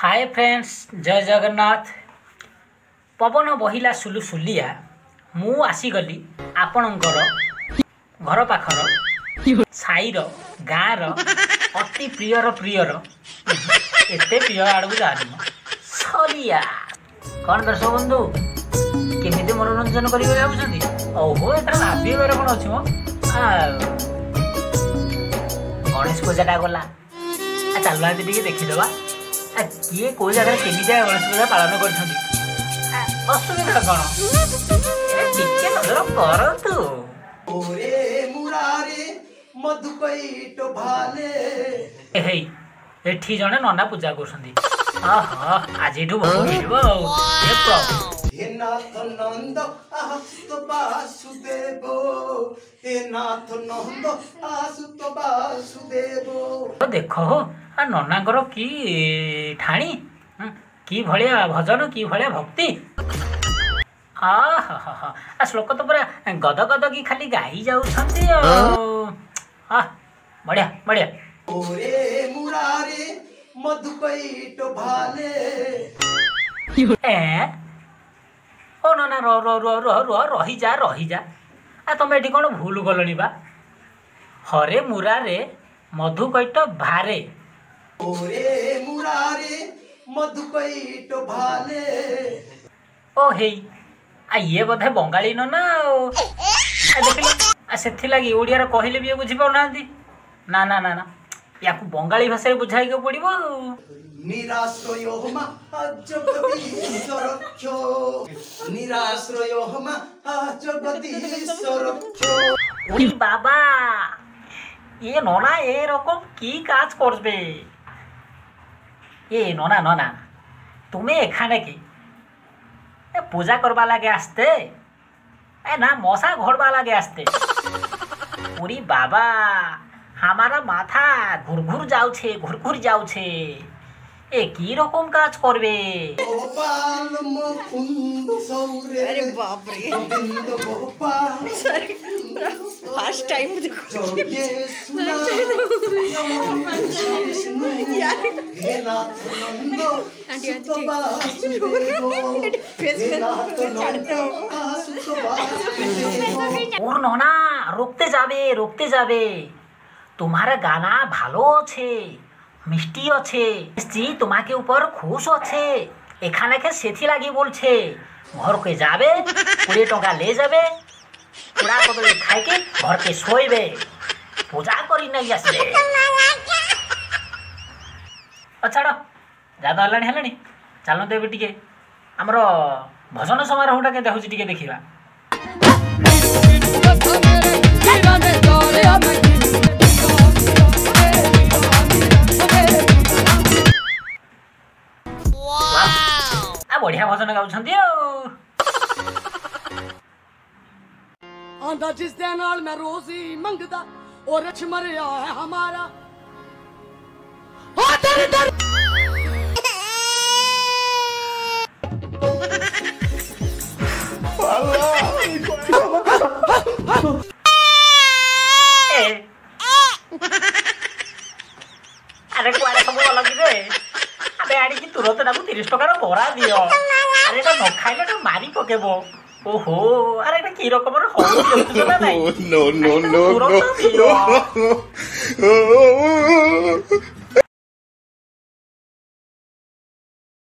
Hi friends, जय जगन्नाथ। पवन बहिला सुलु सुलिया मु आसीगली आपणकर घर पाखर साईर गाँर अति प्रियर एते प्रिय आड़क जानी सलिया। कौन दर्शक बंधु केमिति मनोरंजन करेंगे भाई? ओहो एथर भाविबार कौन अच्छी मो गणेश पूजाटा गला चलना देखीदे किए कौ जगह केमी गणेश पूजा पालन कर असुविधा कौन टिके नजर करतु। एठी जने नना पूजा कर आज देखो ननांकर की ठाणी की भलिया भजन की भलिया भक्ति। आ श्लोक तो पूरा गद गद की खाली गाई जाऊ बढ़िया बढ़िया। ओ नना रो रो रो रो रो रही जा आ तुम ये कौन भूल गलनी बा? हरे मुरारे मधुकैट भारे ओ हे आ ये बोधे बंगाली न ना देख लगी ओडिया कहले भी बुझी पाना ना ना ना ना या बंगाली भाषा बुझाई के पड़ो। बाबा ये नना ए रकम की काज करबे? ये नना नना तुम्हें एखाने की पूजा करवा लगे आसते ना मशा घोड़वा लगे आसते? पूरी बाबा हमारा माथा घुर घुर जाऊे ए की रकम काज करबे? अरे बाप रे फर्स्ट टाइम और नना रोकते जाबे तुम्हारा गाना भालो अच्छे मिष्टी अच्छे जी तुम्हारे ऊपर खुश अच्छे एखाने के सेथी लागी बोलछे घर के जाबे 20 टका ले जाबे पूरा कदली खाई के घर के सोइबे पूजा करी नहीं आसले। अच्छा ज्यादा हलानी चलो देवी टिके आमर भजन समारोहटा के देखुची टिके देखिबा। बढ़िया भजन गाउछंती आंदा जिस दे नाल मैं रोजी मंगदा और रच मरिया है हमारा ओ तेरे दर अरे कुआरे सब लगी रे अबे आड़ी की तुरंत ना 30 टकार बरा दियो। अरे एटा न खाइले तो मारी पकेबो। ओहो अरे एटा की रकमर हो ना नहीं नो नो नो नो